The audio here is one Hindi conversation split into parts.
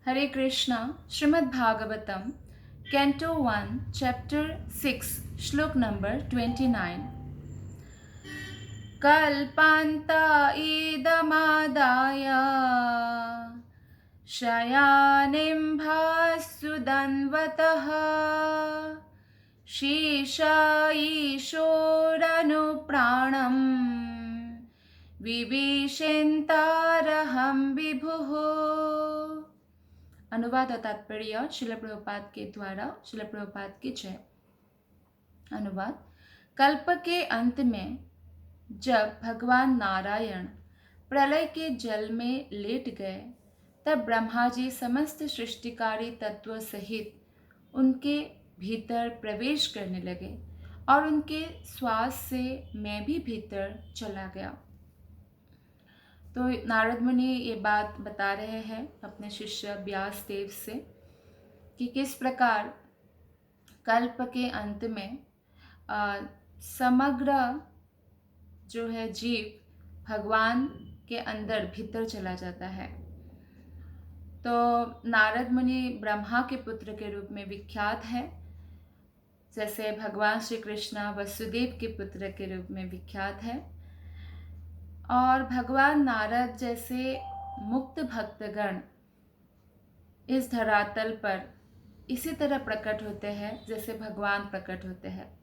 हरे कृष्णा। श्रीमद् भागवतम कैंटो 1 चैप्टर 6 श्लोक नंबर 29। कल्पान्त इदमादाय शयानिं भासुदन्वतः शीशाईशोरनुप्राणं विभीषिन्तारहं विभुः। अनुवाद और तात्पर्य शिल प्रभुपाद के द्वारा। शिल प्रभुपाद की जय। अनुवाद। कल्प के अंत में जब भगवान नारायण प्रलय के जल में लेट गए, तब ब्रह्मा जी समस्त सृष्टिकारी तत्व सहित उनके भीतर प्रवेश करने लगे और उनके श्वास से मैं भी भीतर चला गया। तो नारद मुनि ये बात बता रहे हैं अपने शिष्य व्यास देव से कि किस प्रकार कल्प के अंत में समग्र जो है जीव भगवान के अंदर भीतर चला जाता है। तो नारद मुनि ब्रह्मा के पुत्र के रूप में विख्यात है, जैसे भगवान श्री कृष्ण वसुदेव के पुत्र के रूप में विख्यात है। और भगवान नारद जैसे मुक्त भक्तगण इस धरातल पर इसी तरह प्रकट होते हैं जैसे भगवान प्रकट होते हैं।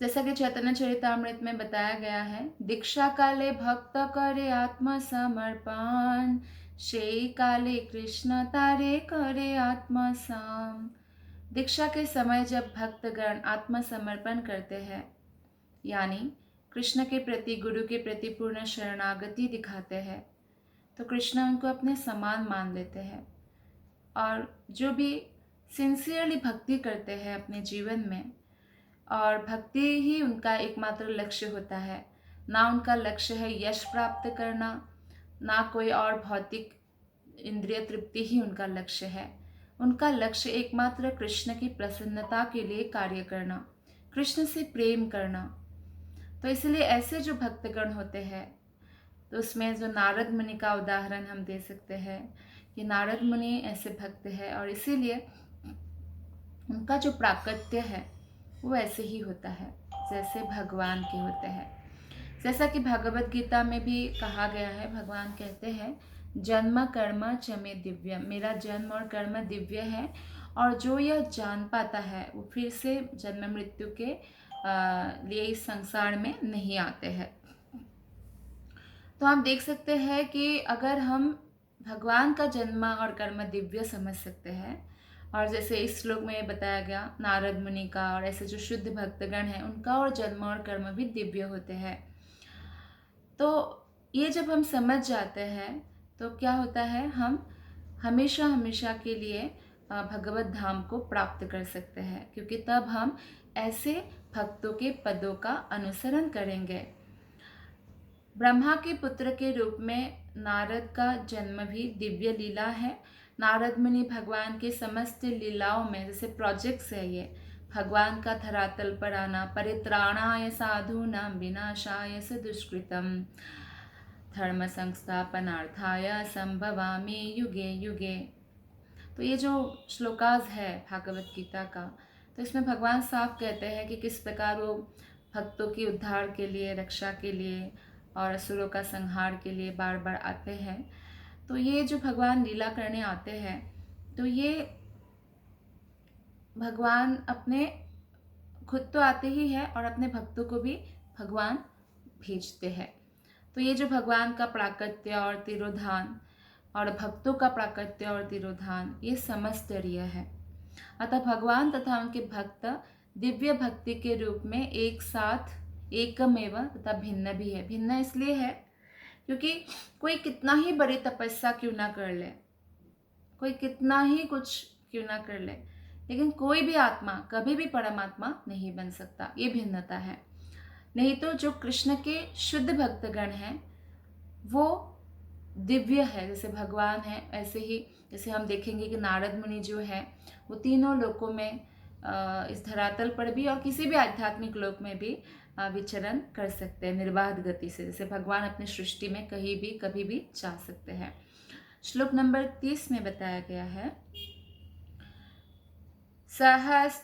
जैसा कि चैतन्य चरितामृत में बताया गया है, दीक्षा काले भक्त करे आत्म समर्पण, शेई काले कृष्ण तारे करे आत्मा साम। दीक्षा के समय जब भक्तगण आत्मसमर्पण करते हैं, यानी कृष्ण के प्रति, गुरु के प्रति पूर्ण शरणागति दिखाते हैं, तो कृष्ण उनको अपने समान मान लेते हैं। और जो भी सिंसियरली भक्ति करते हैं अपने जीवन में, और भक्ति ही उनका एकमात्र लक्ष्य होता है, ना उनका लक्ष्य है यश प्राप्त करना, ना कोई और भौतिक इंद्रिय तृप्ति ही उनका लक्ष्य है। उनका लक्ष्य एकमात्र कृष्ण की प्रसन्नता के लिए कार्य करना, कृष्ण से प्रेम करना। तो इसलिए ऐसे जो भक्तगण होते हैं, तो उसमें जो नारद मुनि का उदाहरण हम दे सकते हैं कि नारद मुनि ऐसे भक्त है और इसीलिए उनका जो प्राकट्य है वो ऐसे ही होता है जैसे भगवान के होते हैं। जैसा कि भगवत गीता में भी कहा गया है, भगवान कहते हैं जन्म कर्म च मे दिव्य, मेरा जन्म और कर्म दिव्य है, और जो यह जान पाता है वो फिर से जन्म मृत्यु के लिए इस संसार में नहीं आते हैं। तो आप देख सकते हैं कि अगर हम भगवान का जन्म और कर्म दिव्य समझ सकते हैं, और जैसे इस श्लोक में बताया गया नारद मुनि का और ऐसे जो शुद्ध भक्तगण हैं उनका और जन्म और कर्म भी दिव्य होते हैं, तो ये जब हम समझ जाते हैं तो क्या होता है, हम हमेशा हमेशा के लिए भगवत धाम को प्राप्त कर सकते हैं, क्योंकि तब हम ऐसे भक्तों के पदों का अनुसरण करेंगे। ब्रह्मा के पुत्र के रूप में नारद का जन्म भी दिव्य लीला है। नारद मुनि भगवान के समस्त लीलाओं में, जैसे प्रोजेक्ट्स है ये, भगवान का धरातल पर आना, परित्राणाय साधूनां विनाशाय स दुष्कृतम, धर्म संस्थापनार्थाय संभवामि युगे युगे। तो ये जो श्लोकास है भागवत गीता का, तो इसमें भगवान साफ कहते हैं कि किस प्रकार वो भक्तों की उद्धार के लिए, रक्षा के लिए और असुरों का संहार के लिए बार बार आते हैं। तो ये जो भगवान लीला करने आते हैं, तो ये भगवान अपने खुद तो आते ही है और अपने भक्तों को भी भगवान भेजते हैं। तो ये जो भगवान का प्राकट्य और तिरोधान और भक्तों का प्राकट्य और तिरोधान, ये समस्तरीय है। अतः भगवान तथा उनके भक्त दिव्य भक्ति के रूप में एक साथ एकमेव तथा भिन्न भी है। भिन्न इसलिए है क्योंकि कोई कितना ही बड़ी तपस्या क्यों ना कर ले, कोई कितना ही कुछ क्यों ना कर ले, लेकिन कोई भी आत्मा कभी भी परमात्मा नहीं बन सकता। ये भिन्नता है। नहीं तो जो कृष्ण के शुद्ध भक्तगण हैं वो दिव्य है, जैसे भगवान है, ऐसे ही जैसे हम देखेंगे कि नारद मुनि जो है वो तीनों लोकों में, इस धरातल पर भी और किसी भी आध्यात्मिक लोक में भी विचरण कर सकते हैं निर्बाध गति से, जैसे भगवान अपनी सृष्टि में कहीं भी कभी भी जा सकते हैं। श्लोक नंबर 30 में बताया गया है, सहस्रयुगपर्यन्ते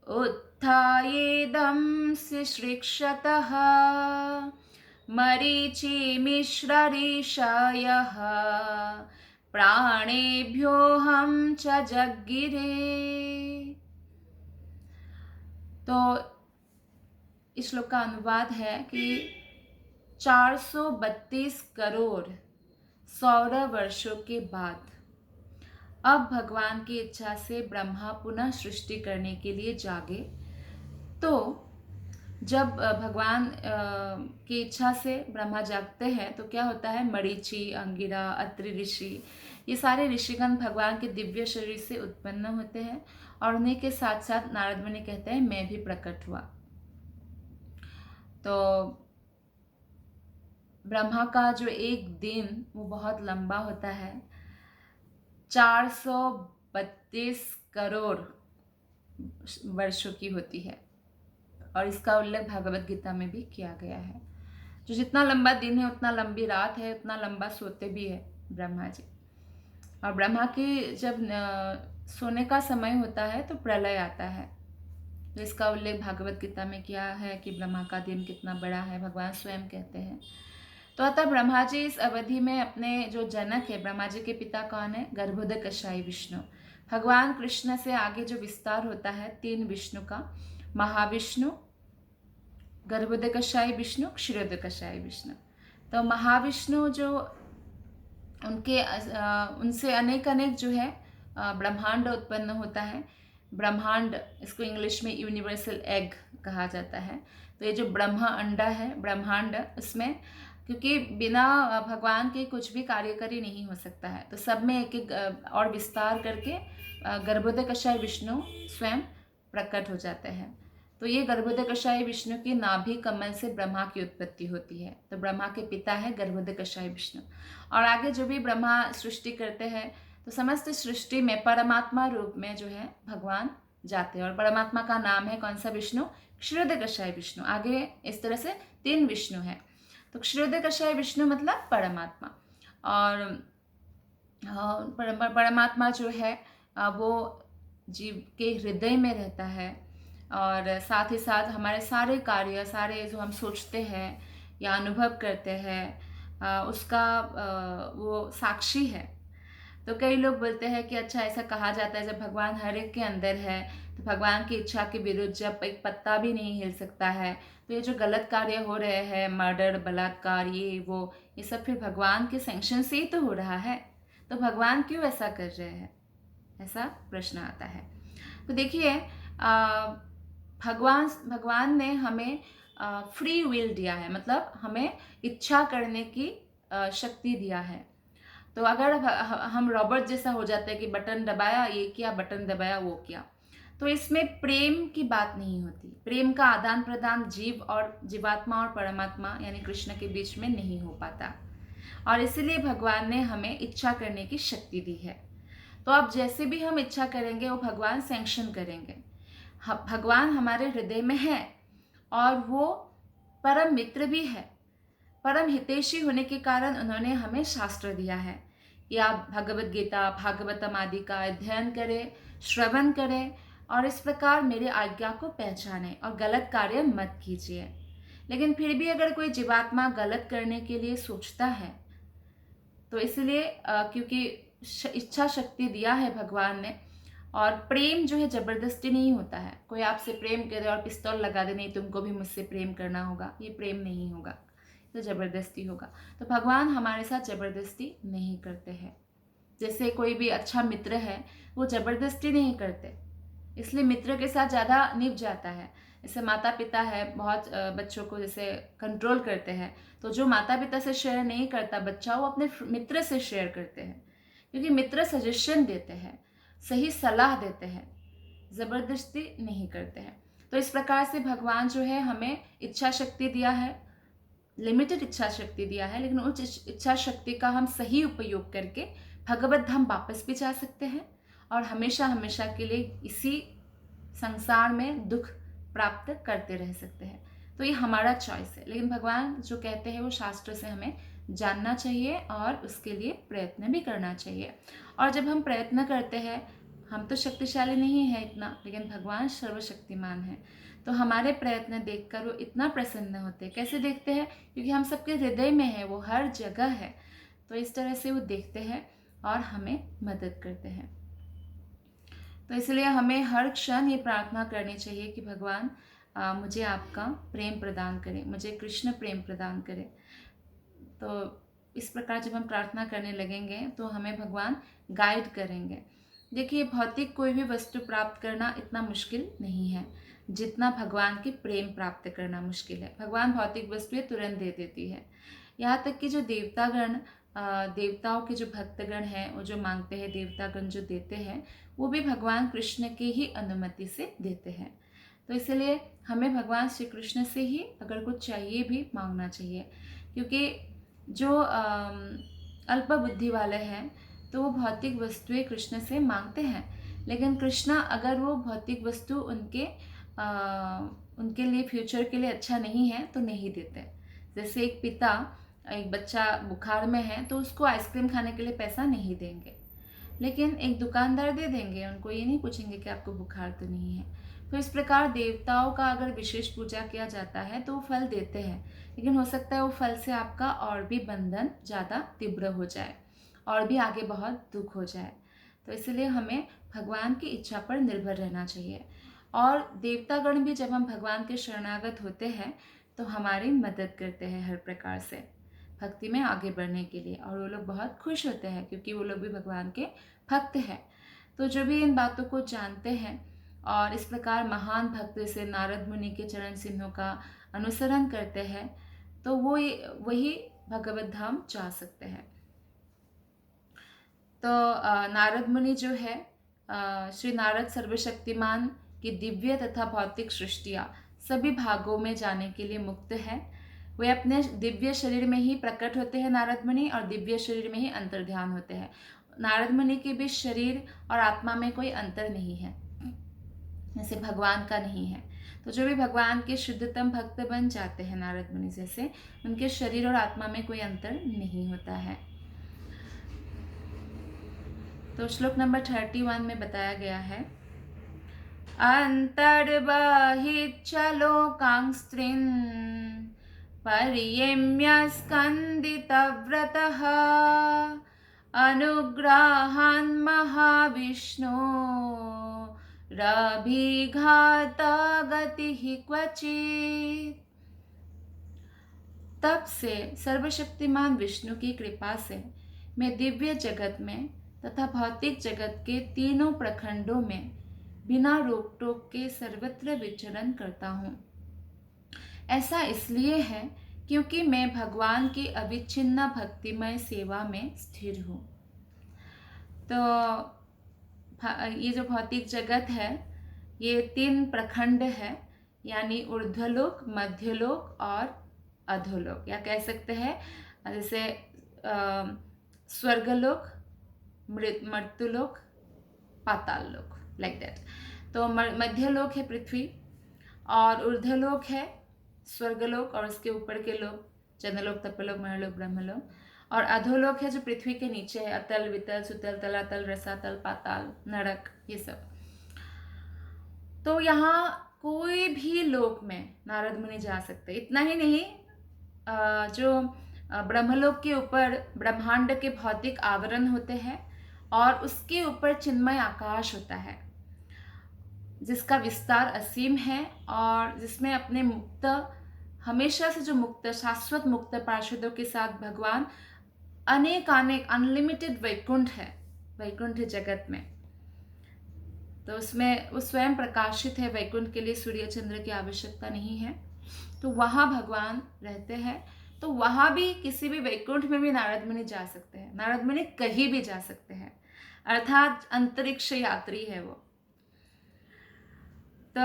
उत्थायेदं शिश्रिक्षतः मरीचिमिश्रऋषयः प्राणेभ्योऽहं च जग्गिरे। तो इस श्लोक का अनुवाद है कि 432 करोड़ सौर वर्षों के बाद अब भगवान की इच्छा से ब्रह्मा पुनः सृष्टि करने के लिए जागे। तो जब भगवान की इच्छा से ब्रह्मा जागते हैं तो क्या होता है, मरीचि, अंगिरा, अत्रि ऋषि, ये सारे ऋषिगण भगवान के दिव्य शरीर से उत्पन्न होते हैं और उन्हीं के साथ साथ नारद मुनि कहते हैं मैं भी प्रकट हुआ। तो ब्रह्मा का जो एक दिन वो बहुत लंबा होता है, 432 करोड़ वर्षों की होती है और इसका उल्लेख भगवत गीता में भी किया गया है। जो जितना लंबा दिन है उतना लंबी रात है, उतना लंबा सोते भी है ब्रह्मा जी। और ब्रह्मा की जब सोने का समय होता है तो प्रलय आता है, तो इसका उल्लेख भगवत गीता में किया है कि ब्रह्मा का दिन कितना बड़ा है, भगवान स्वयं कहते हैं। तो अतः ब्रह्मा जी इस अवधि में अपने जो जनक है, ब्रह्मा जी के पिता कौन है, गर्भोदक कशाई विष्णु। भगवान कृष्ण से आगे जो विस्तार होता है 3 विष्णु का, महाविष्णु, गर्भोदक कशाई विष्णु, क्षीरोदक कशाई विष्णु। तो महाविष्णु जो उनसे अनेक जो है ब्रह्मांड उत्पन्न होता है। ब्रह्मांड, इसको इंग्लिश में यूनिवर्सल एग कहा जाता है। तो ये जो ब्रह्मा अंडा है, ब्रह्मांड, उसमें क्योंकि बिना भगवान के कुछ भी कार्यकारी नहीं हो सकता है, तो सब में एक एक और विस्तार करके गर्भोदक कशाय विष्णु स्वयं प्रकट हो जाते हैं। तो ये गर्भोदक कशाय विष्णु की नाभि कमल से ब्रह्मा की उत्पत्ति होती है। तो ब्रह्मा के पिता है गर्भोदक कशाय विष्णु। और आगे जो भी ब्रह्मा सृष्टि करते हैं तो समस्त सृष्टि में परमात्मा रूप में जो है भगवान जाते हैं। और परमात्मा का नाम है कौन सा, विष्णु, क्षीरोदक कशाय विष्णु। आगे इस तरह से 3 विष्णु हैं। तो क्षीरोदक कशाय विष्णु मतलब परमात्मा। और परमात्मा जो है वो जीव के हृदय में रहता है और साथ ही साथ हमारे सारे कार्य, सारे जो हम सोचते हैं या अनुभव करते हैं उसका वो साक्षी है। तो कई लोग बोलते हैं कि अच्छा ऐसा कहा जाता है जब भगवान हर एक के अंदर है तो भगवान की इच्छा के विरुद्ध जब एक पत्ता भी नहीं हिल सकता है, तो ये जो गलत कार्य हो रहे हैं, मर्डर, बलात्कार, ये सब फिर भगवान के सैंक्शन से ही तो हो रहा है, तो भगवान क्यों ऐसा कर रहे हैं, ऐसा प्रश्न आता है। तो देखिए भगवान ने हमें फ्री विल दिया है, मतलब हमें इच्छा करने की शक्ति दिया है। तो अगर हम रॉबर्ट जैसा हो जाते हैं कि बटन दबाया ये किया, बटन दबाया वो किया, तो इसमें प्रेम की बात नहीं होती। प्रेम का आदान प्रदान जीव और जीवात्मा और परमात्मा यानी कृष्ण के बीच में नहीं हो पाता, और इसीलिए भगवान ने हमें इच्छा करने की शक्ति दी है। तो अब जैसे भी हम इच्छा करेंगे वो भगवान सैंक्शन करेंगे। भगवान हमारे हृदय में है और वो परम मित्र भी है, परम हितैषी होने के कारण उन्होंने हमें शास्त्र दिया है कि आप भगवत गीता, भागवतम आदि का अध्ययन करें, श्रवण करें और इस प्रकार मेरे आज्ञा को पहचानें और गलत कार्य मत कीजिए। लेकिन फिर भी अगर कोई जीवात्मा गलत करने के लिए सोचता है तो इसलिए क्योंकि इच्छा शक्ति दिया है भगवान ने, और प्रेम जो है जबरदस्ती नहीं होता है। कोई आपसे प्रेम करे और पिस्तौल लगा दे, नहीं तुमको भी मुझसे प्रेम करना होगा, ये प्रेम नहीं होगा, तो जबरदस्ती होगा। तो भगवान हमारे साथ जबरदस्ती नहीं करते हैं। जैसे कोई भी अच्छा मित्र है वो जबरदस्ती नहीं करते, इसलिए मित्र के साथ ज़्यादा निभ जाता है। जैसे माता पिता है, बहुत बच्चों को जैसे कंट्रोल करते हैं, तो जो माता पिता से शेयर नहीं करता बच्चा, वो अपने मित्र से शेयर करते हैं, क्योंकि मित्र सजेशन देते हैं, सही सलाह देते हैं, ज़बरदस्ती नहीं करते हैं। तो इस प्रकार से भगवान जो है हमें इच्छा शक्ति दिया है, लिमिटेड इच्छा शक्ति दिया है, लेकिन उस इच्छा शक्ति का हम सही उपयोग करके भगवत धाम वापस भी जा सकते हैं और हमेशा हमेशा के लिए इसी संसार में दुख प्राप्त करते रह सकते हैं। तो ये हमारा चॉइस है, लेकिन भगवान जो कहते हैं वो शास्त्र से हमें जानना चाहिए और उसके लिए प्रयत्न भी करना चाहिए। और जब हम प्रयत्न करते हैं, हम तो शक्तिशाली नहीं है इतना, लेकिन भगवान सर्वशक्तिमान है, तो हमारे प्रयत्न देखकर वो इतना प्रसन्न होते हैं। कैसे देखते हैं? क्योंकि हम सबके हृदय में है, वो हर जगह है, तो इस तरह से वो देखते हैं और हमें मदद करते हैं। तो इसलिए हमें हर क्षण ये प्रार्थना करनी चाहिए कि भगवान मुझे आपका प्रेम प्रदान करें, मुझे कृष्ण प्रेम प्रदान करें। तो इस प्रकार जब हम प्रार्थना करने लगेंगे तो हमें भगवान गाइड करेंगे। देखिए, भौतिक कोई भी वस्तु प्राप्त करना इतना मुश्किल नहीं है जितना भगवान के प्रेम प्राप्त करना मुश्किल है। भगवान भौतिक वस्तुएं तुरंत दे देती है। यहाँ तक कि जो देवतागण, देवताओं के जो भक्तगण हैं, वो जो मांगते हैं, देवतागण जो देते हैं, वो भी भगवान कृष्ण के ही अनुमति से देते हैं। तो इसलिए हमें भगवान श्री कृष्ण से ही अगर कुछ चाहिए भी मांगना चाहिए, क्योंकि जो अल्प बुद्धि वाले हैं तो वो भौतिक वस्तुएं कृष्ण से मांगते हैं, लेकिन कृष्ण अगर वो भौतिक वस्तु उनके लिए, फ्यूचर के लिए अच्छा नहीं है तो नहीं देते। जैसे एक पिता, एक बच्चा बुखार में है तो उसको आइसक्रीम खाने के लिए पैसा नहीं देंगे, लेकिन एक दुकानदार दे देंगे, उनको ये नहीं पूछेंगे कि आपको बुखार तो नहीं है। तो इस प्रकार देवताओं का अगर विशेष पूजा किया जाता है तो वो फल देते हैं, लेकिन हो सकता है वो फल से आपका और भी बंधन ज़्यादा तीव्र हो जाए और भी आगे बहुत दुख हो जाए। तो इसलिए हमें भगवान की इच्छा पर निर्भर रहना चाहिए। और देवतागण भी जब हम भगवान के शरणागत होते हैं तो हमारी मदद करते हैं हर प्रकार से भक्ति में आगे बढ़ने के लिए, और वो लोग बहुत खुश होते हैं क्योंकि वो लोग भी भगवान के भक्त हैं। तो जो भी इन बातों को जानते हैं और इस प्रकार महान भक्त से नारद मुनि के चरण चिन्हों का अनुसरण करते हैं, तो वो वही भगवत धाम जा सकते हैं। तो नारद मुनि जो है, श्री नारद सर्वशक्तिमान की दिव्य तथा भौतिक सृष्टियाँ सभी भागों में जाने के लिए मुक्त है। वे अपने दिव्य शरीर में ही प्रकट होते हैं नारद मुनि, और दिव्य शरीर में ही अंतर्ध्यान होते हैं। नारद मुनि के बीच शरीर और आत्मा में कोई अंतर नहीं है, जैसे भगवान का नहीं है। तो जो भी भगवान के शुद्धतम भक्त बन जाते हैं नारद मुनि जैसे, उनके शरीर और आत्मा में कोई अंतर नहीं होता है। तो श्लोक नंबर 31 में बताया गया है, अंतर्बहिश्च लोकांस्त्रिन् पर्यम्य स्कन्दितव्रतः अनुग्रहान् महाविष्णो रभिघात गतिः क्वचित्। तब से सर्वशक्तिमान विष्णु की कृपा से मैं दिव्य जगत में तथा भौतिक जगत के तीनों प्रखंडों में बिना रोक टोक के सर्वत्र विचरण करता हूँ। ऐसा इसलिए है क्योंकि मैं भगवान की अविच्छिन्न भक्तिमय सेवा में स्थिर हूँ। तो ये जो भौतिक जगत है, ये 3 प्रखंड है, यानी ऊर्ध्वलोक, मध्यलोक और अधोलोक, या कह सकते हैं जैसे स्वर्गलोक, मर्त्युलोक, पाताल लोक, लाइक दैट। तो मध्यलोक है पृथ्वी, और ऊर्ध्वलोक है स्वर्गलोक, और उसके ऊपर के लोक जनलोक, तपलोक, महलोक, ब्रह्मलोक, और अधोलोक है जो पृथ्वी के नीचे है, अतल, वितल, सुतल, तलातल, रसातल, पाताल, नरक, ये सब। तो यहाँ कोई भी लोक में नारद मुनि जा सकते। इतना ही नहीं, जो ब्रह्मलोक के ऊपर ब्रह्मांड के भौतिक आवरण होते हैं और उसके ऊपर चिन्मय आकाश होता है जिसका विस्तार असीम है, और जिसमें अपने मुक्त, हमेशा से जो मुक्त, शाश्वत मुक्त पार्षदों के साथ भगवान अनेक अनलिमिटेड वैकुंठ है, वैकुंठ जगत में। तो उसमें वो स्वयं प्रकाशित है। वैकुंठ के लिए सूर्य चंद्र की आवश्यकता नहीं है, तो वहाँ भगवान रहते हैं। तो वहाँ भी, किसी भी वैकुंठ में भी नारद मुनि जा सकते हैं। नारद मुनि कहीं भी जा सकते हैं, अर्थात अंतरिक्ष यात्री है वो। तो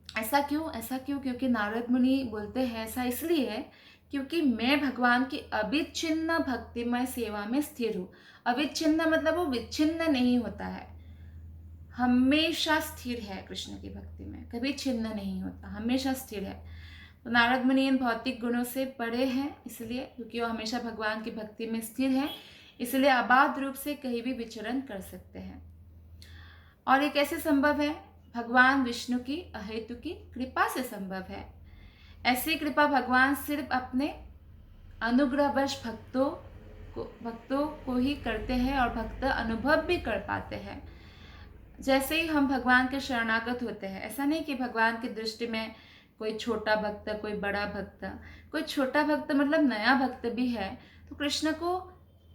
ऐसा क्यों? क्योंकि नारद मुनि बोलते हैं ऐसा इसलिए है क्योंकि मैं भगवान की अविच्छिन्न भक्तिमय सेवा में स्थिर हूँ। अविच्छिन्न मतलब वो विच्छिन्न नहीं होता है, हमेशा स्थिर है कृष्ण की भक्ति में, कभी छिन्न नहीं होता, हमेशा स्थिर है। तो नारद मुनि इन भौतिक गुणों से परे हैं, इसलिए क्योंकि वो हमेशा भगवान की भक्ति में स्थिर हैं, इसलिए अबाध रूप से कहीं भी विचरण कर सकते हैं। और ये कैसे संभव है? भगवान विष्णु की अहेतु की कृपा से संभव है। ऐसी कृपा भगवान सिर्फ अपने अनुग्रहवश भक्तों को ही करते हैं और भक्त अनुभव भी कर पाते हैं। जैसे ही हम भगवान के शरणागत होते हैं, ऐसा नहीं कि भगवान की दृष्टि में कोई छोटा भक्त, कोई बड़ा भक्त, कोई छोटा भक्त मतलब नया भक्त भी है तो कृष्ण को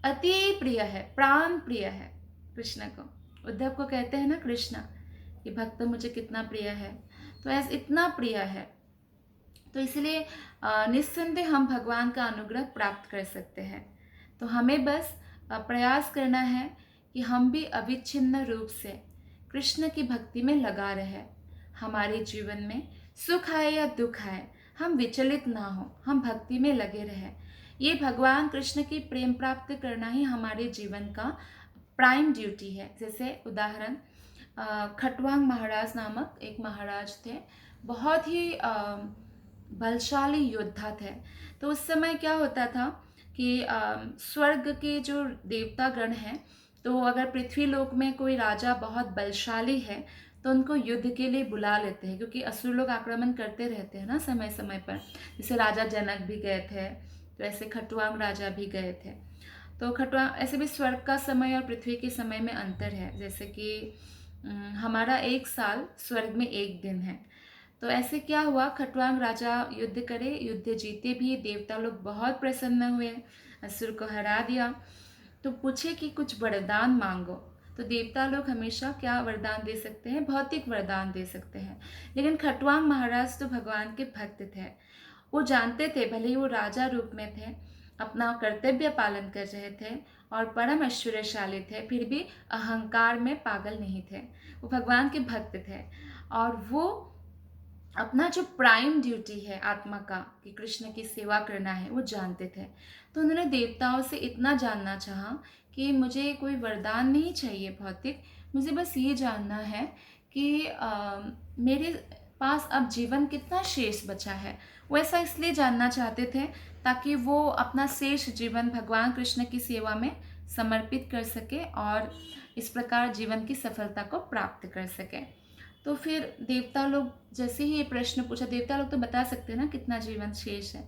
अति प्रिय है, प्राण प्रिय है कृष्ण को। उद्धव को कहते हैं ना कृष्ण कि भक्त मुझे कितना प्रिय है, तो ऐसा इतना प्रिय है, तो इसलिए निस्संदेह हम भगवान का अनुग्रह प्राप्त कर सकते हैं। तो हमें बस प्रयास करना है कि हम भी अविच्छिन्न रूप से कृष्ण की भक्ति में लगा रहे। हमारे जीवन में सुख आए या दुख आए, हम विचलित ना हो, हम भक्ति में लगे रहे। ये भगवान कृष्ण की प्रेम प्राप्त करना ही हमारे जीवन का प्राइम ड्यूटी है। जैसे उदाहरण, खटवांग महाराज नामक एक महाराज थे, बहुत ही बलशाली योद्धा थे। तो उस समय क्या होता था कि स्वर्ग के जो देवतागण हैं, तो अगर पृथ्वी लोक में कोई राजा बहुत बलशाली है तो उनको युद्ध के लिए बुला लेते हैं, क्योंकि असुर लोग आक्रमण करते रहते हैं ना समय समय पर। जैसे राजा जनक भी गए थे, तो ऐसे खटवांग राजा भी गए थे। तो खटवांग, ऐसे भी स्वर्ग का समय और पृथ्वी के समय में अंतर है। जैसे कि हमारा एक साल, स्वर्ग में एक दिन है। तो ऐसे क्या हुआ, खटवांग राजा युद्ध करे, युद्ध जीते भी, देवता लोग बहुत प्रसन्न हुए, असुर को हरा दिया। तो पूछे कि कुछ वरदान मांगो। तो देवता लोग हमेशा क्या वरदान दे सकते हैं? भौतिक वरदान दे सकते हैं। लेकिन खटवांग महाराज तो भगवान के भक्त थे, वो जानते थे, भले ही वो राजा रूप में थे, अपना कर्तव्य पालन कर रहे थे और परम ऐश्वर्यशाली थे, फिर भी अहंकार में पागल नहीं थे। वो भगवान के भक्त थे और वो अपना जो प्राइम ड्यूटी है आत्मा का कि कृष्ण की सेवा करना है, वो जानते थे। तो उन्होंने देवताओं से इतना जानना चाहा कि मुझे कोई वरदान नहीं चाहिए भौतिक, मुझे बस ये जानना है कि मेरे पास अब जीवन कितना शेष बचा है। वो ऐसा इसलिए जानना चाहते थे ताकि वो अपना शेष जीवन भगवान कृष्ण की सेवा में समर्पित कर सके और इस प्रकार जीवन की सफलता को प्राप्त कर सके। तो फिर देवता लोग जैसे ही ये प्रश्न पूछा, देवता लोग तो बता सकते हैं ना कितना जीवन शेष है,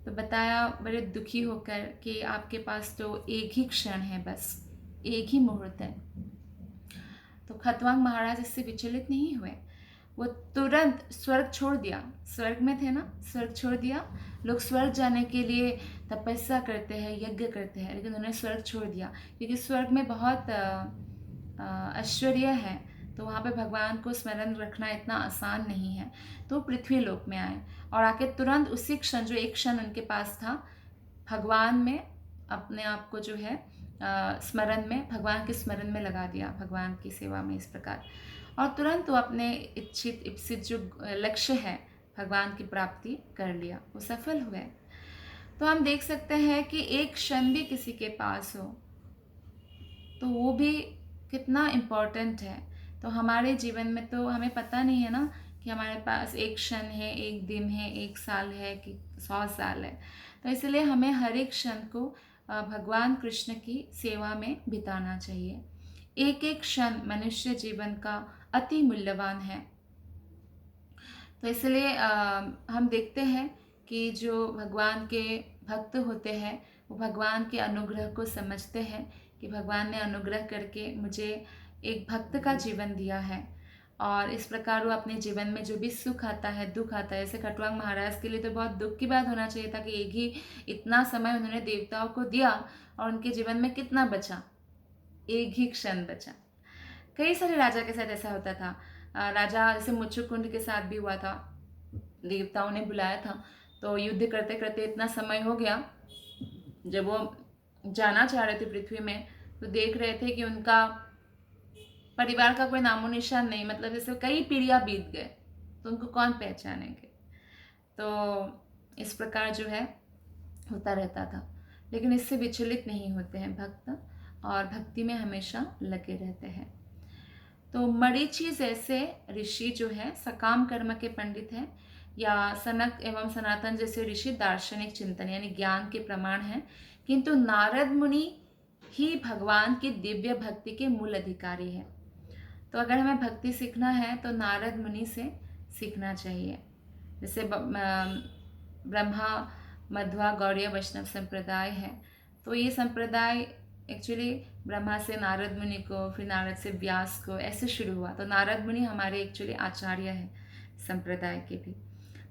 तो बताया बड़े दुखी होकर कि आपके पास तो एक ही क्षण है, बस एक ही मुहूर्त है। तो खटवांग महाराज इससे विचलित नहीं हुए, वो तुरंत स्वर्ग छोड़ दिया। स्वर्ग में थे ना, स्वर्ग छोड़ दिया। लोग स्वर्ग जाने के लिए तपस्या करते हैं, यज्ञ करते हैं, लेकिन उन्होंने स्वर्ग छोड़ दिया क्योंकि स्वर्ग में बहुत ऐश्वर्य है, तो वहाँ पे भगवान को स्मरण रखना इतना आसान नहीं है। तो पृथ्वी लोक में आए और आके तुरंत उसी क्षण, जो एक क्षण उनके पास था, भगवान में अपने आप को जो है स्मरण में, भगवान के स्मरण में लगा दिया, भगवान की सेवा में इस प्रकार। और तुरंत वो अपने इप्सित जो लक्ष्य है भगवान की प्राप्ति कर लिया, वो सफल हुए। तो हम देख सकते हैं कि एक क्षण भी किसी के पास हो तो वो भी कितना इम्पोर्टेंट है। तो हमारे जीवन में तो हमें पता नहीं है ना कि हमारे पास एक क्षण है, एक दिन है, एक साल है कि 100 साल है। तो इसलिए हमें हर एक क्षण को भगवान कृष्ण की सेवा में बिताना चाहिए। एक एक क्षण मनुष्य जीवन का अति मूल्यवान है। तो इसलिए हम देखते हैं कि जो भगवान के भक्त होते हैं वो भगवान के अनुग्रह को समझते हैं कि भगवान ने अनुग्रह करके मुझे एक भक्त का जीवन दिया है, और इस प्रकार वो अपने जीवन में जो भी सुख आता है, दुख आता है, जैसे खटवांग महाराज के लिए तो बहुत दुख की बात होना चाहिए था कि एक ही इतना समय उन्होंने देवताओं को दिया और उनके जीवन में कितना बचा, एक ही क्षण बचा। कई सारे राजा के साथ ऐसा होता था। राजा जैसे मुच्छकुंड के साथ भी हुआ था, देवताओं ने बुलाया था तो युद्ध करते करते इतना समय हो गया, जब वो जाना चाह रहे थे पृथ्वी में तो देख रहे थे कि उनका परिवार का कोई नामो निशान नहीं, मतलब जैसे कई पीढ़ियां बीत गए तो उनको कौन पहचानेंगे। तो इस प्रकार जो है होता रहता था, लेकिन इससे विचलित नहीं होते हैं भक्त और भक्ति में हमेशा लगे रहते हैं। तो मरीचि जैसे ऋषि जो है सकाम कर्म के पंडित हैं, या सनक एवं सनातन जैसे ऋषि दार्शनिक चिंतन यानी ज्ञान के प्रमाण हैं, किंतु नारद मुनि ही भगवान की दिव्य भक्ति के मूल अधिकारी है। तो अगर हमें भक्ति सीखना है तो नारद मुनि से सीखना चाहिए। जैसे ब्रह्मा मध्वा गौड़ीय वैष्णव संप्रदाय है, तो ये संप्रदाय एक्चुअली ब्रह्मा से नारद मुनि को, फिर नारद से व्यास को, ऐसे शुरू हुआ। तो नारद मुनि हमारे एक्चुअली आचार्य हैं संप्रदाय के भी।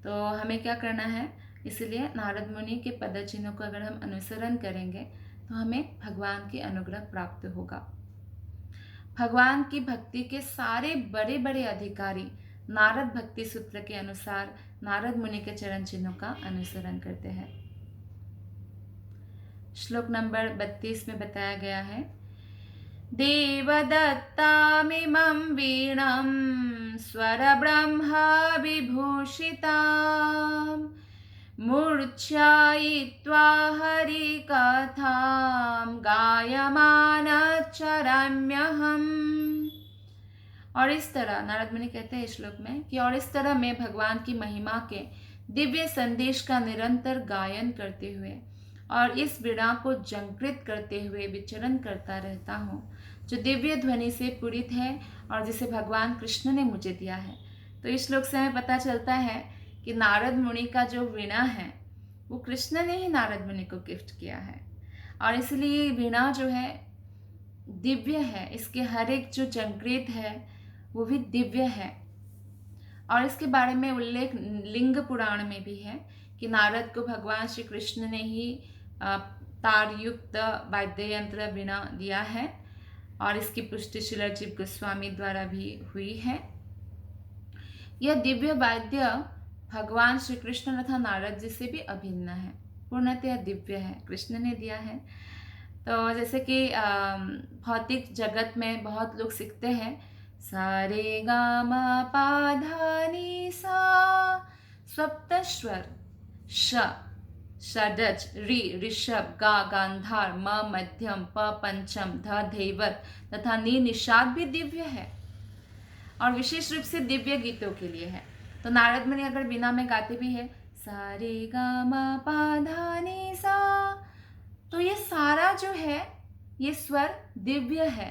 तो हमें क्या करना है, इसलिए नारद मुनि के पद चिन्हों को अगर हम अनुसरण करेंगे तो हमें भगवान की अनुग्रह प्राप्त होगा। भगवान की भक्ति के सारे बड़े बड़े अधिकारी नारद भक्ति सूत्र के अनुसार नारद मुनि के चरण चिन्हों का अनुसरण करते हैं। श्लोक नंबर 32 में बताया गया है, देवदत्तामिमं वीणं स्वरब्रह्मा विभूषितां मूर्छयित्वा हरिकथां गायमानच्चराम्यहम्। और इस तरह नारद मुनि कहते हैं इस श्लोक में कि और इस तरह मैं भगवान की महिमा के दिव्य संदेश का निरंतर गायन करते हुए और इस वीणा को झंकृत करते हुए विचरण करता रहता हूँ, जो दिव्य ध्वनि से पूरित है और जिसे भगवान कृष्ण ने मुझे दिया है। तो इस श्लोक से हमें पता चलता है कि नारद मुनि का जो वीणा है वो कृष्ण ने ही नारद मुनि को गिफ्ट किया है, और इसलिए वीणा जो है दिव्य है। इसके हर एक जो झंकृत है वो भी दिव्य है। और इसके बारे में उल्लेख लिंग पुराण में भी है कि नारद को भगवान श्री कृष्ण ने ही तारयुक्त वाद्य यंत्र वीणा दिया है, और इसकी पुष्टि श्री राजीव गोस्वामी द्वारा भी हुई है। यह दिव्य वाद्य भगवान श्री कृष्ण तथा नारद जी से भी अभिन्न है, पूर्णतः दिव्य है, कृष्ण ने दिया है। तो जैसे कि भौतिक जगत में बहुत लोग सीखते हैं सा रे गा मा पा धा नी सा, सप्तस्वर श षडज, रि ऋषभ, गा गांधार, म मध्यम, प पंचम, ध धैवत तथा नी निषाद भी दिव्य है और विशेष रूप से दिव्य गीतों के लिए है। तो नारद मुनि अगर बिना में गाते भी है सा रे गा मा पा धा नी सा, तो ये सारा जो है ये स्वर दिव्य है,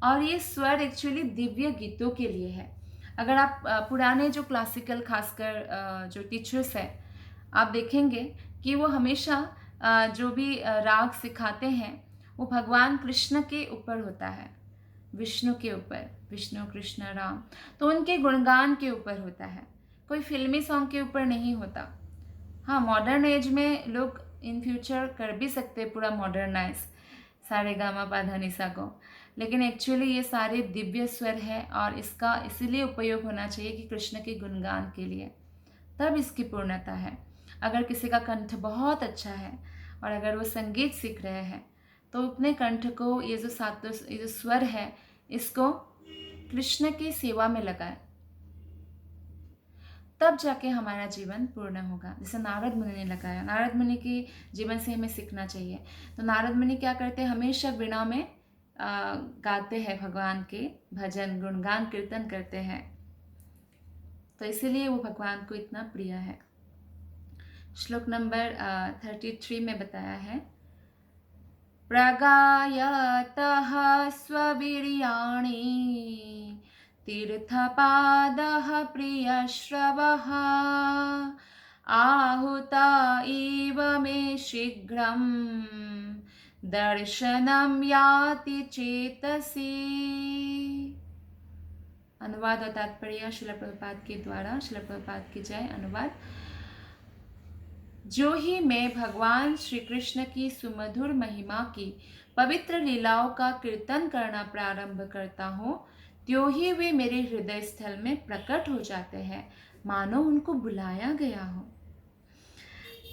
और ये स्वर एक्चुअली दिव्य गीतों के लिए है। अगर आप पुराने जो क्लासिकल खासकर जो टीचर्स हैं, आप देखेंगे कि वो हमेशा जो भी राग सिखाते हैं वो भगवान कृष्ण के ऊपर होता है, विष्णु के ऊपर, विष्णु कृष्ण राम, तो उनके गुणगान के ऊपर होता है, कोई फिल्मी सॉन्ग के ऊपर नहीं होता। हाँ, मॉडर्न एज में लोग इन फ्यूचर कर भी सकते पूरा मॉडर्नाइज सारे गामा पा धा नी सा को, लेकिन एक्चुअली ये सारे दिव्य स्वर है और इसका इसीलिए उपयोग होना चाहिए कि कृष्ण के गुणगान के लिए, तब इसकी पूर्णता है। अगर किसी का कंठ बहुत अच्छा है और अगर वो संगीत सीख रहे हैं तो अपने कंठ को ये जो स्वर है इसको कृष्ण की सेवा में लगाए, तब जाके हमारा जीवन पूर्ण होगा। जैसे नारद मुनि ने लगाया, नारद मुनि के जीवन से हमें सीखना चाहिए। तो नारद मुनि क्या करते हैं, हमेशा वीणा में गाते हैं, भगवान के भजन गुणगान कीर्तन करते हैं, तो इसीलिए वो भगवान को इतना प्रिय है। श्लोक नंबर 33 में बताया है, प्रगायतः स्ववीर्याणि तीर्थपादः प्रियश्रवः आहुता इव मे शीघ्रं दर्शनं याति चेतसि। अनुवाद और तात्पर्य श्रील प्रभुपाद के द्वारा, श्रील प्रभुपाद की जय। अनुवाद, जो ही मैं भगवान श्री कृष्ण की सुमधुर महिमा की पवित्र लीलाओं का कीर्तन करना प्रारंभ करता हूँ, त्यों ही वे मेरे हृदय स्थल में प्रकट हो जाते हैं, मानो उनको बुलाया गया हो।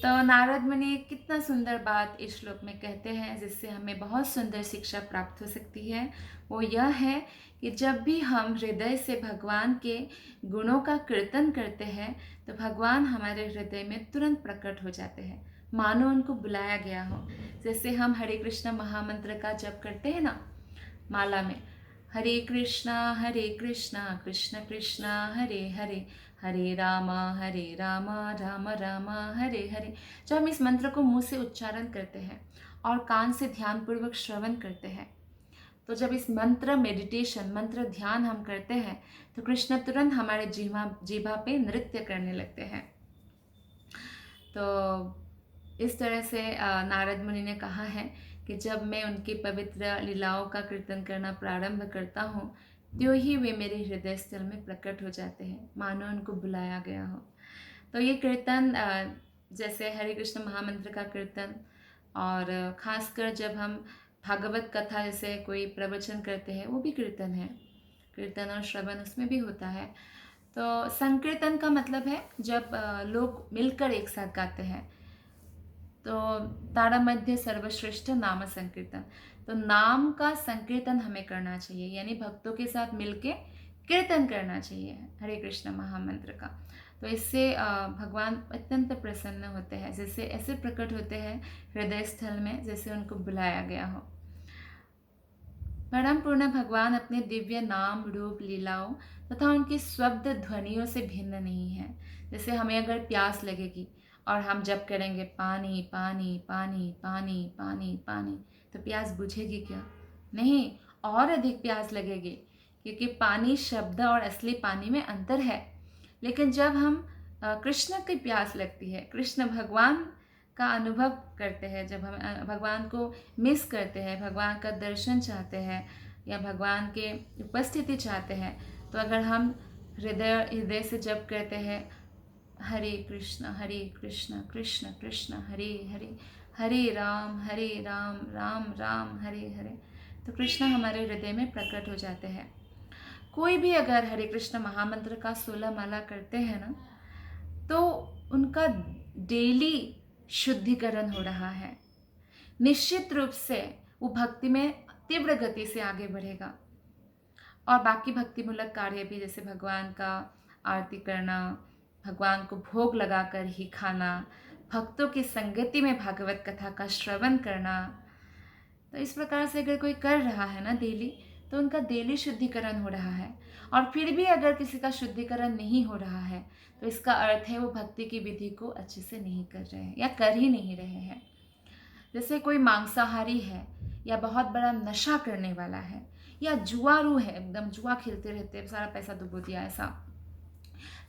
तो नारद मुनि कितना सुंदर बात इस श्लोक में कहते हैं, जिससे हमें बहुत सुंदर शिक्षा प्राप्त हो सकती है। वो यह है कि जब भी हम हृदय से भगवान के गुणों का कीर्तन करते हैं तो भगवान हमारे हृदय में तुरंत प्रकट हो जाते हैं, मानो उनको बुलाया गया हो। जैसे हम हरे कृष्णा महामंत्र का जप करते हैं ना माला में, हरे कृष्णा कृष्ण कृष्ण हरे हरे, हरे राम राम राम हरे हरे। जब हम इस मंत्र को मुंह से उच्चारण करते हैं और कान से ध्यानपूर्वक श्रवण करते हैं, तो जब इस मंत्र मेडिटेशन, मंत्र ध्यान हम करते हैं, तो कृष्ण तुरंत हमारे जीभा पे नृत्य करने लगते हैं। तो इस तरह से नारद मुनि ने कहा है कि जब मैं उनकी पवित्र लीलाओं का कीर्तन करना प्रारंभ करता हूँ, त्यों ही वे मेरे हृदय स्थल में प्रकट हो जाते हैं, मानो उनको बुलाया गया हो। तो ये कीर्तन जैसे हरे कृष्ण महामंत्र का कीर्तन, और ख़ासकर जब हम भागवत कथा जैसे कोई प्रवचन करते हैं, वो भी कीर्तन है। कीर्तन और श्रवण उसमें भी होता है। तो संकीर्तन का मतलब है जब लोग मिलकर एक साथ गाते हैं। तो तारा मध्य सर्वश्रेष्ठ नाम संकीर्तन, तो नाम का संकीर्तन हमें करना चाहिए, यानी भक्तों के साथ मिलके कीर्तन करना चाहिए हरे कृष्ण महामंत्र का। तो इससे भगवान अत्यंत प्रसन्न होते हैं, जैसे ऐसे प्रकट होते हैं हृदय स्थल में जैसे उनको बुलाया गया हो। परम पूर्ण भगवान अपने दिव्य नाम, रूप, लीलाओं तथा उनकी शब्द ध्वनियों से भिन्न नहीं है। जैसे हमें अगर प्यास लगेगी और हम जप करेंगे पानी पानी पानी पानी पानी पानी, तो प्यास बुझेगी क्या? नहीं, और अधिक प्यास लगेगी, क्योंकि पानी शब्द और असली पानी में अंतर है। लेकिन जब हम कृष्ण की प्यास लगती है, कृष्ण भगवान का अनुभव करते हैं, जब हम भगवान को मिस करते हैं, भगवान का दर्शन चाहते हैं या भगवान के उपस्थिति चाहते हैं, तो अगर हम हृदय से जप करते हैं हरे कृष्ण कृष्ण कृष्ण हरे हरे, हरे राम राम राम हरे हरे, तो कृष्ण हमारे हृदय में प्रकट हो जाते हैं। कोई भी अगर हरे कृष्ण महामंत्र का 16 माला करते हैं ना, तो उनका डेली शुद्धिकरण हो रहा है। निश्चित रूप से वो भक्ति में तीव्र गति से आगे बढ़ेगा। और बाकी भक्तिमूलक कार्य भी, जैसे भगवान का आरती करना, भगवान को भोग लगाकर ही खाना, भक्तों की संगति में भागवत कथा का श्रवण करना, तो इस प्रकार से अगर कोई कर रहा है ना डेली, तो उनका डेली शुद्धिकरण हो रहा है। और फिर भी अगर किसी का शुद्धिकरण नहीं हो रहा है, तो इसका अर्थ है वो भक्ति की विधि को अच्छे से नहीं कर रहे हैं या कर ही नहीं रहे हैं। जैसे कोई मांसाहारी है या बहुत बड़ा नशा करने वाला है या जुआरू है, एकदम जुआ खेलते रहते, सारा पैसा डुबो दिया ऐसा,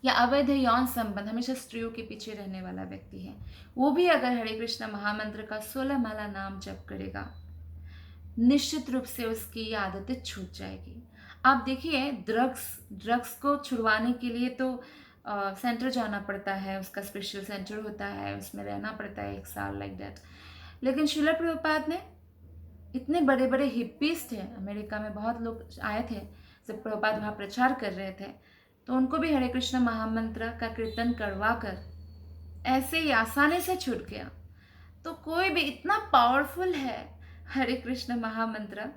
या अवैध यौन संबंध, हमेशा स्त्रियों के पीछे रहने वाला व्यक्ति है, वो भी अगर हरे कृष्ण महामंत्र का 16 माला नाम जप करेगा, निश्चित रूप से उसकी ये आदतें छूट जाएगी। आप देखिए, ड्रग्स को छुड़वाने के लिए तो सेंटर जाना पड़ता है, उसका स्पेशल सेंटर होता है, उसमें रहना पड़ता है 1 साल लाइक दैट। लेकिन श्रील प्रभुपाद ने, इतने बड़े बड़े हिप्पीज थे अमेरिका में, बहुत लोग आए थे जब प्रभुपाद वहाँ प्रचार कर रहे थे, तो उनको भी हरे कृष्ण महामंत्र का कीर्तन करवा कर ऐसे ही आसानी से छूट गया। तो कोई भी, इतना पावरफुल है हरे कृष्ण महामंत्र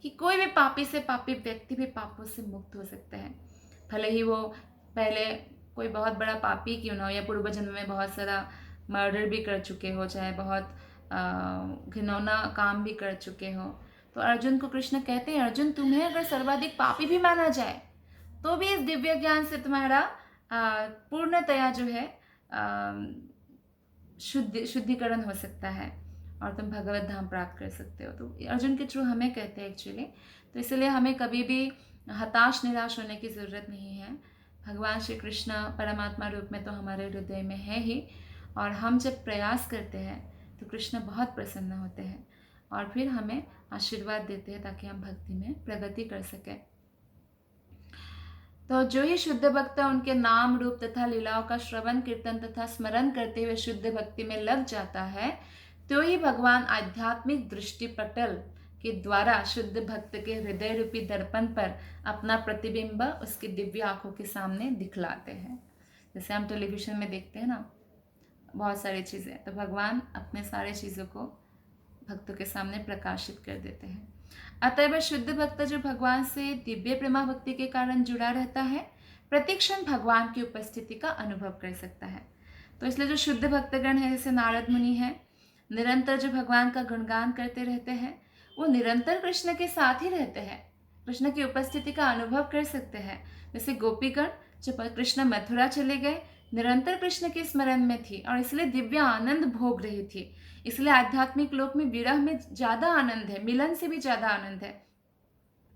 कि कोई भी पापी से पापी व्यक्ति भी पापों से मुक्त हो सकता है। भले ही वो पहले कोई बहुत बड़ा पापी क्यों ना हो, या पूर्व जन्म में बहुत सारा मर्डर भी कर चुके हो, चाहे बहुत घिनौना काम भी कर चुके हो, तो अर्जुन को कृष्ण कहते हैं, अर्जुन तुम्हें अगर सर्वाधिक पापी भी माना जाए, तो भी इस दिव्य ज्ञान से तुम्हारा पूर्णतया जो है शुद्धिकरण हो सकता है और तुम भगवत धाम प्राप्त कर सकते हो। तो अर्जुन के थ्रू हमें कहते हैं एक्चुअली। तो इसलिए हमें कभी भी हताश निराश होने की ज़रूरत नहीं है। भगवान श्री कृष्ण परमात्मा रूप में तो हमारे हृदय में है ही, और हम जब प्रयास करते हैं तो कृष्ण बहुत प्रसन्न होते हैं और फिर हमें आशीर्वाद देते हैं ताकि हम भक्ति में प्रगति कर सकें। तो जो ही शुद्ध भक्त उनके नाम, रूप तथा लीलाओं का श्रवण, कीर्तन तथा स्मरण करते हुए शुद्ध भक्ति में लग जाता है, तो ही भगवान आध्यात्मिक दृष्टिपटल के द्वारा शुद्ध भक्त के हृदय रूपी दर्पण पर अपना प्रतिबिंब उसकी दिव्य आंखों के सामने दिखलाते हैं। जैसे हम टेलीविजन में देखते हैं ना बहुत सारी चीज़ें, तो भगवान अपने सारे चीज़ों को भक्तों के सामने प्रकाशित कर देते हैं। अतएव शुद्ध भक्त जो भगवान से दिव्य प्रेमा भक्ति के कारण जुड़ा रहता है, प्रतिक्षण भगवान की उपस्थिति का अनुभव कर सकता है। तो इसलिए जो शुद्ध भक्तगण है, जैसे नारद मुनि है, निरंतर जो भगवान का गुणगान करते रहते हैं, वो निरंतर कृष्ण के साथ ही रहते हैं, कृष्ण की उपस्थिति का अनुभव कर सकते हैं। जैसे गोपीगण जब कृष्ण मथुरा चले गए, निरंतर कृष्ण के स्मरण में थी और इसलिए दिव्य आनंद भोग रही थी। इसलिए आध्यात्मिक लोक में विरह में ज्यादा आनंद है, मिलन से भी ज्यादा आनंद है,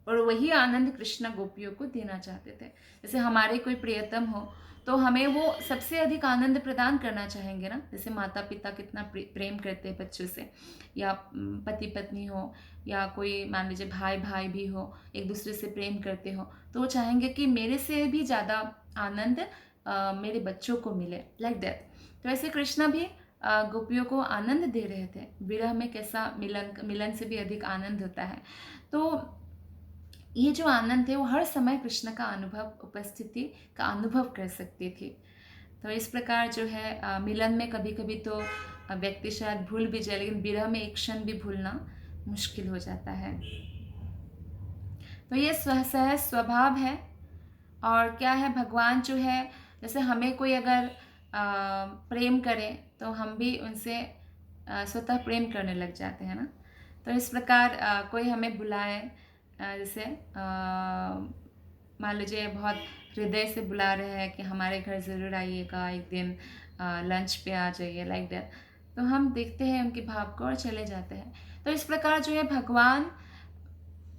और वही आनंद कृष्ण गोपियों को देना चाहते थे। जैसे हमारे कोई प्रियतम हो तो हमें वो सबसे अधिक आनंद प्रदान करना चाहेंगे ना। जैसे माता पिता कितना प्रेम करते हैं बच्चों से, या पति पत्नी हो, या कोई मान लीजिए भाई भाई भी हो, एक दूसरे से प्रेम करते हो, तो वो चाहेंगे कि मेरे से भी ज़्यादा आनंद मेरे बच्चों को मिले, लाइक दैट। तो ऐसे कृष्णा भी गोपियों को आनंद दे रहे थे। विरह में कैसा मिलन से भी अधिक आनंद होता है। तो ये जो आनंद है वो हर समय कृष्ण का उपस्थिति का अनुभव कर सकती थी। तो इस प्रकार जो है मिलन में कभी कभी तो व्यक्ति शायद भूल भी जाए, लेकिन विरह में एक क्षण भी भूलना मुश्किल हो जाता है। तो ये सहज स्वभाव है। और क्या है, भगवान जो है, जैसे हमें कोई अगर प्रेम करे तो हम भी उनसे स्वतः प्रेम करने लग जाते हैं ना। तो इस प्रकार कोई हमें बुलाए, जैसे मान लीजिए बहुत हृदय से बुला रहे हैं कि हमारे घर ज़रूर आइएगा, एक दिन लंच पे आ जाइए, लाइक दैट, तो हम देखते हैं उनके भाव को और चले जाते हैं। तो इस प्रकार जो है भगवान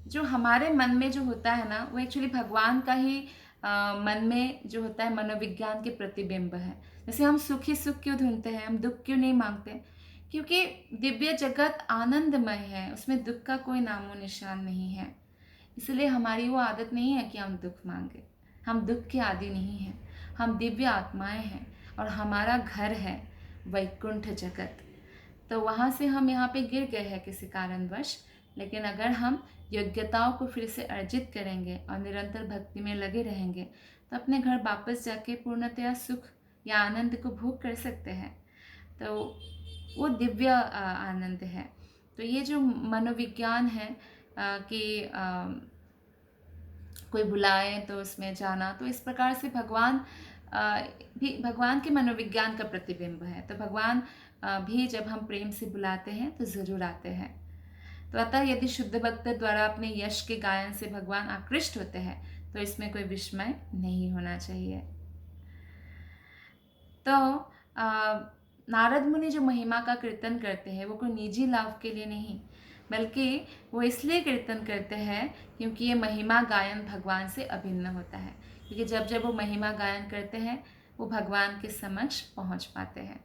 जो हमारे मन में जो होता है ना, वो एक्चुअली भगवान का ही मन में जो होता है मनोविज्ञान के प्रतिबिंब है। जैसे हम सुख ही सुख क्यों ढूंढते हैं, हम दुख क्यों नहीं मांगते? क्योंकि दिव्य जगत आनंदमय है, उसमें दुख का कोई नामो निशान नहीं है। इसलिए हमारी वो आदत नहीं है कि हम दुख मांगे। हम दुख के आदि नहीं हैं, हम दिव्य आत्माएं हैं और हमारा घर है वैकुंठ जगत। तो वहाँ से हम यहाँ पे गिर गए हैं किसी कारणवश, लेकिन अगर हम योग्यताओं को फिर से अर्जित करेंगे और निरंतर भक्ति में लगे रहेंगे तो अपने घर वापस जाके पूर्णतया सुख या आनंद को भोग कर सकते हैं। तो वो दिव्य आनंद है। तो ये जो मनोविज्ञान है कि कोई बुलाए तो उसमें जाना, तो इस प्रकार से भगवान भी भगवान के मनोविज्ञान का प्रतिबिंब है। तो भगवान भी जब हम प्रेम से बुलाते हैं तो ज़रूर आते हैं। तो अतः यदि शुद्ध भक्त द्वारा अपने यश के गायन से भगवान आकृष्ट होते हैं तो इसमें कोई विस्मय नहीं होना चाहिए। तो नारद मुनि जो महिमा का कीर्तन करते हैं वो कोई निजी लाभ के लिए नहीं, बल्कि वो इसलिए कीर्तन करते हैं क्योंकि ये महिमा गायन भगवान से अभिन्न होता है। क्योंकि जब जब वो महिमा गायन करते हैं वो भगवान के समक्ष पहुंच पाते हैं।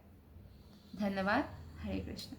धन्यवाद। हरे कृष्ण।